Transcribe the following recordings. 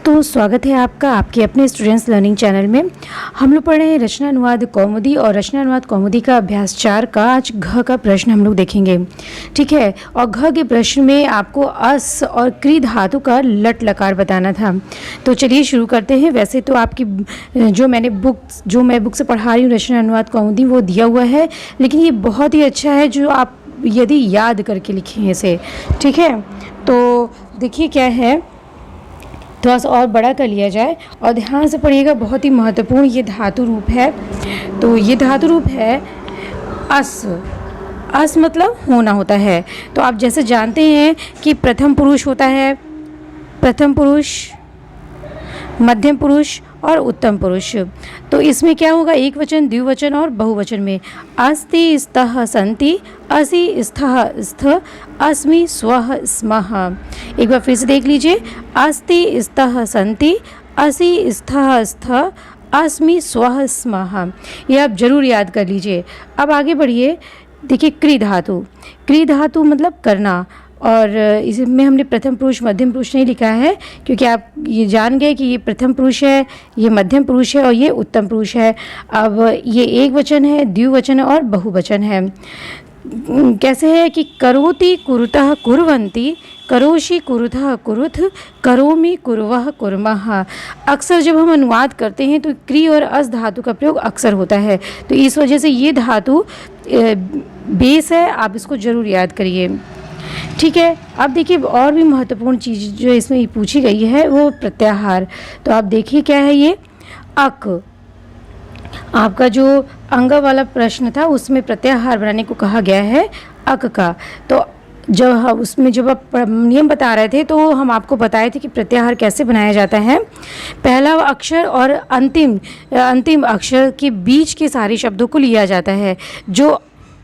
दोस्तों, स्वागत है आपका आपके अपने स्टूडेंट्स लर्निंग चैनल में। हम लोग पढ़ रहे हैं रचना अनुवाद कौमुदी और रचना अनुवाद कौमुदी का अभ्यास 4 का आज घ का प्रश्न हम लोग देखेंगे। ठीक है, और घ के प्रश्न में आपको अस और क्री धातु का लट लकार बताना था। तो चलिए शुरू करते हैं। वैसे तो आपकी जो मैं बुक से पढ़ा रही हूँ रचना अनुवाद कौमुदी वो दिया हुआ है, लेकिन ये बहुत ही अच्छा है जो आप यदि याद करके लिखें इसे। ठीक है, तो देखिए क्या है, थोड़ा सा और बड़ा कर लिया जाए और ध्यान से पढ़िएगा। बहुत ही महत्वपूर्ण ये धातु रूप है। तो ये धातु रूप है अस। अस मतलब होना होता है। तो आप जैसे जानते हैं कि प्रथम पुरुष होता है, प्रथम पुरुष, मध्यम पुरुष और उत्तम पुरुष। तो इसमें क्या होगा, एक वचन, द्विवचन और बहुवचन में। अस्ति स्तः सन्ति, असि स्थः स्थ, अस्मि स्वः स्मः। एक बार फिर से देख लीजिए। अस्ति स्तः सन्ति, असि स्थः स्थ, अस्मि स्वः स्मः। ये आप जरूर याद कर लीजिए। अब आगे बढ़िए। देखिए क्री धातु। क्री धातु मतलब करना, और इसमें हमने प्रथम पुरुष मध्यम पुरुष नहीं लिखा है क्योंकि आप ये जान गए कि ये प्रथम पुरुष है, ये मध्यम पुरुष है और ये उत्तम पुरुष है। अब ये एक वचन है, द्विवचन और बहुवचन है। कैसे है कि करोति कुरुतः कुर्वन्ति, करोषि कुरुतः कुरुथ, करोमि कुर्वः कुर्मः। अक्सर जब हम अनुवाद करते हैं तो क्री और अस धातु का प्रयोग अक्सर होता है। तो इस वजह से ये धातु बेस है, आप इसको जरूर याद करिए। ठीक है, अब देखिए और भी महत्वपूर्ण चीज़ जो इसमें पूछी गई है वो प्रत्याहार। तो आप देखिए क्या है ये अक। आपका जो अंग वाला प्रश्न था उसमें प्रत्याहार बनाने को कहा गया है अक का। तो जब आप नियम बता रहे थे तो हम आपको बताए थे कि प्रत्याहार कैसे बनाया जाता है। पहला अक्षर और अंतिम अक्षर के बीच के सारे शब्दों को लिया जाता है।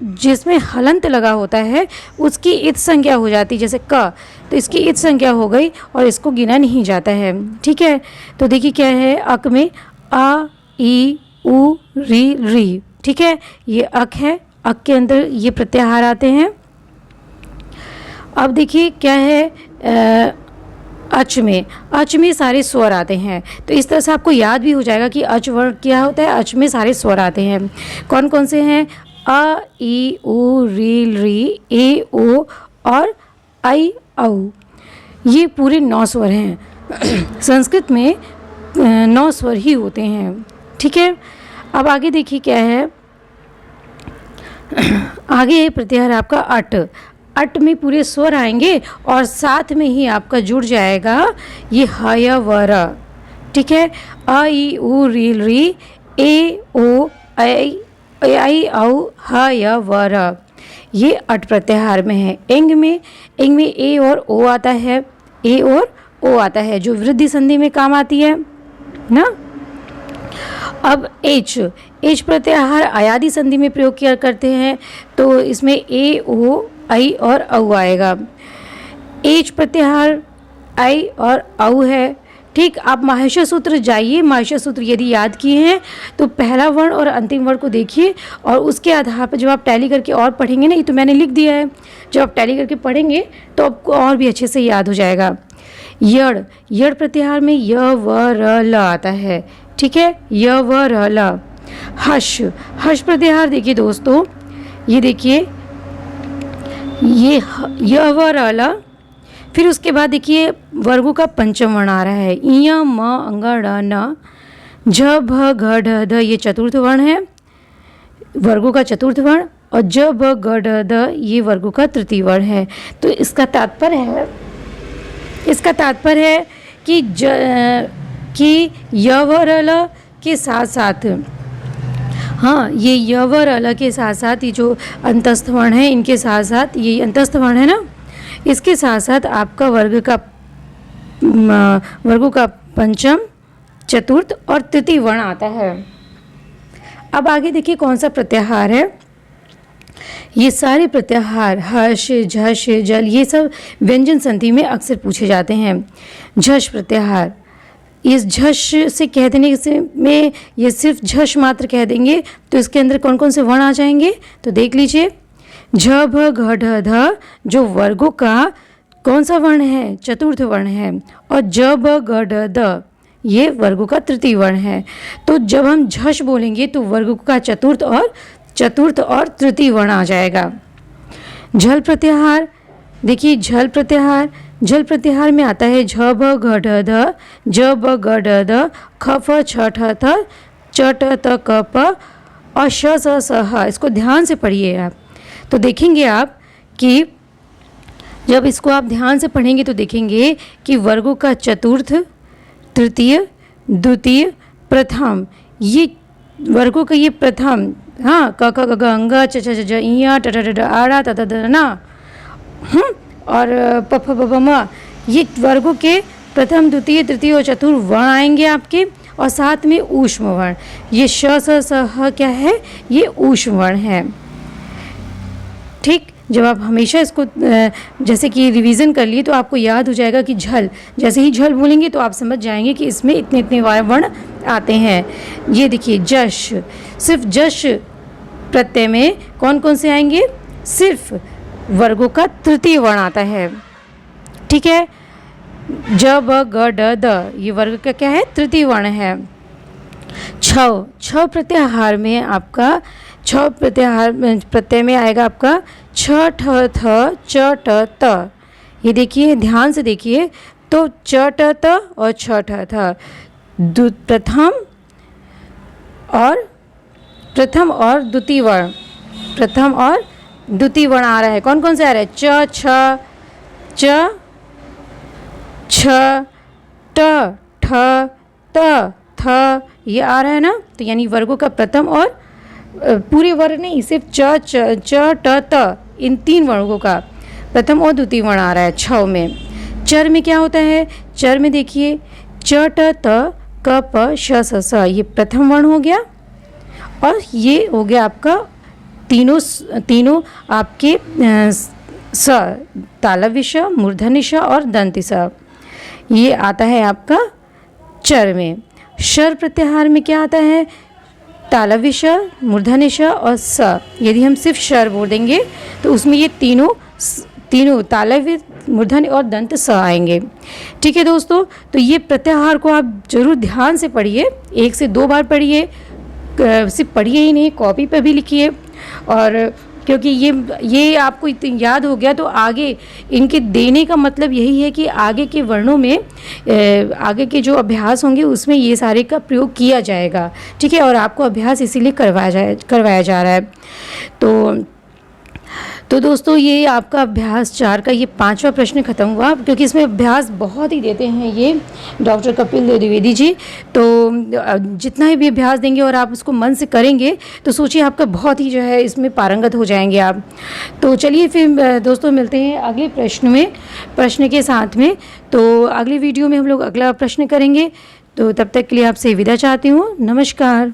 जिसमें हलंत लगा होता है उसकी इत संज्ञा हो जाती है, जैसे क, तो इसकी इत संज्ञा हो गई और इसको गिना नहीं जाता है। ठीक है, तो देखिए क्या है अक में अ, ई, उ, री। ठीक है, ये अक है। अक के अंदर ये प्रत्याहार आते हैं। अब देखिए क्या है अच में सारे स्वर आते हैं। तो इस तरह से आपको याद भी हो जाएगा कि अच वर्ण क्या होता है। अच में सारे स्वर आते हैं। कौन कौन से हैं? अ, ई, उ, री, ए, ओ और आई, औ। ये पूरे 9 स्वर हैं। संस्कृत में 9 स्वर ही होते हैं। ठीक है, अब आगे देखिए क्या है। आगे प्रत्याहार आपका अट। अट में पूरे स्वर आएंगे और साथ में ही आपका जुड़ जाएगा ये ह, य, व, र। ठीक है, अ, ई, उ, री, ए, ओ, आई, औ, ह, य, व, र। ये अट प्रत्याहार में है। एंग में ए और ओ आता है। ए और ओ आता है जो वृद्धि संधि में काम आती है ना। अब एच प्रत्याहार अयादि संधि में प्रयोग किया करते हैं। तो इसमें ए, ओ, आई और औ आएगा। एच प्रत्याहार आई और औ है। ठीक, आप माहेश्वर सूत्र जाइए। माहेश्वर सूत्र यदि याद किए हैं तो पहला वर्ण और अंतिम वर्ण को देखिए और उसके आधार पर जब आप टैली करके और पढ़ेंगे ना, ये तो मैंने लिख दिया है, जब आप टैली करके पढ़ेंगे तो आपको और भी अच्छे से याद हो जाएगा। यड़ प्रत्याहार में य, व, र, ल आता है। ठीक है, य, व, र, ल। हर्ष प्रत्याहार देखिए दोस्तों, ये देखिए ये य, व, र, ल। फिर उसके बाद देखिए वर्गों का पंचम वर्ण आ रहा है। इ, म, अंग, ड़, न, झ, भ, घ, ढ, ध। ये चतुर्थ वर्ण है, वर्गों का चतुर्थ वर्ण। और ज, ब, ग, ढ, ध ये वर्गों का तृतीय वर्ण है। तो इसका तात्पर्य है कि य, व, र, ल के साथ साथ, हाँ, ये य, व, र, ल के साथ साथ ये जो अंतस्थ वर्ण है, इनके साथ साथ ये अंतस्थ वर्ण है ना, इसके साथ साथ आपका वर्गों का पंचम, चतुर्थ और तृतीय वर्ण आता है। अब आगे देखिए कौन सा प्रत्याहार है। ये सारे प्रत्याहार हर्ष, झष, जल ये सब व्यंजन संधि में अक्सर पूछे जाते हैं। झष प्रत्याहार, इस झष से कह देने से में ये सिर्फ झष मात्र कह देंगे तो इसके अंदर कौन कौन से वर्ण आ जाएंगे तो देख लीजिए। झ, भ, घ, ढ, ध जो वर्गों का कौन सा वर्ण है? चतुर्थ वर्ण है। और ज ब ग ड द ये वर्गों का तृतीय वर्ण है। तो जब हम झष बोलेंगे तो वर्गों का चतुर्थ और तृतीय वर्ण आ जाएगा। झल प्रत्याहार, देखिए झल प्रत्याहार में आता है झ भ घ ढ ध, ज ब ग ड द, ख फ छ ठ थ, च ट त क प और श स स ह। इसको ध्यान से पढ़िए आप, तो देखेंगे आप कि जब इसको आप ध्यान से पढ़ेंगे तो देखेंगे कि वर्गों का चतुर्थ, तृतीय, द्वितीय, प्रथम, ये वर्गों का ये प्रथम, हाँ, क ख ग घ अंग च छ ज इ ट ट ड ड आ त त द न और प फ ब भ म, ये वर्गों के प्रथम, द्वितीय, तृतीय और चतुर्थ वर्ण आएंगे आपके। और साथ में ऊष्म वर्ण, ये श स स ह क्या है? ये ऊष्म वर्ण है। ठीक, जब आप हमेशा इसको जैसे कि रिवीजन कर लिए तो आपको याद हो जाएगा कि झल, जैसे ही झल बोलेंगे तो आप समझ जाएंगे कि इसमें इतने इतने वर्ण आते हैं। ये देखिए जश, सिर्फ जश प्रत्यय में कौन कौन से आएंगे? सिर्फ वर्गों का तृतीय वर्ण आता है। ठीक है, ज ब ग ड द ये वर्ग का क्या है? तृतीय वर्ण है। छ प्रत्याहार में आपका प्रत्यय में आएगा आपका छ ठ थ च ट त। ये देखिए ध्यान से देखिए, तो च ट त और छ ठ थ प्रथम और द्वितीय वर्ण, प्रथम और द्वितीय वर्ण आ रहा है। कौन कौन से आ रहा है? च छ च छ ट ठ त थ, ये आ रहा है ना। तो यानी वर्गों का प्रथम और पूरे वर्ग नहीं, सिर्फ च ट त इन तीन वर्गों का प्रथम और द्वितीय वर्ण आ रहा है छ में। चर में क्या होता है? चर में देखिए च ट त क प श स स, ये प्रथम वर्ण हो गया और ये हो गया आपका तीनों आपके स, तालव्य श, मूर्धन्य श और दंती स, ये आता है आपका चर में। शर प्रत्याहार में क्या आता है? तालव्य श, मूर्धन्य श और स। यदि हम सिर्फ शर बोल देंगे तो उसमें ये तीनों तालव्य, मूर्धन्य और दंत स आएंगे। ठीक है दोस्तों, तो ये प्रत्याहार को आप जरूर ध्यान से पढ़िए, 1 से 2 बार पढ़िए, सिर्फ पढ़िए ही नहीं, कॉपी पर भी लिखिए। और क्योंकि ये आपको इतनी याद हो गया तो आगे इनके देने का मतलब यही है कि आगे के वर्णों में आगे के जो अभ्यास होंगे उसमें ये सारे का प्रयोग किया जाएगा। ठीक है, और आपको अभ्यास इसीलिए करवाया जा रहा है। तो दोस्तों ये आपका अभ्यास 4 का ये 5वां प्रश्न खत्म हुआ, क्योंकि इसमें अभ्यास बहुत ही देते हैं ये डॉक्टर कपिल द्विवेदी जी। तो जितना भी अभ्यास देंगे और आप उसको मन से करेंगे तो सोचिए आपका बहुत ही जो है इसमें पारंगत हो जाएंगे आप। तो चलिए फिर दोस्तों मिलते हैं अगले प्रश्न के साथ में। तो अगले वीडियो में हम लोग अगला प्रश्न करेंगे। तो तब तक के लिए आपसे विदा चाहती हूँ। नमस्कार।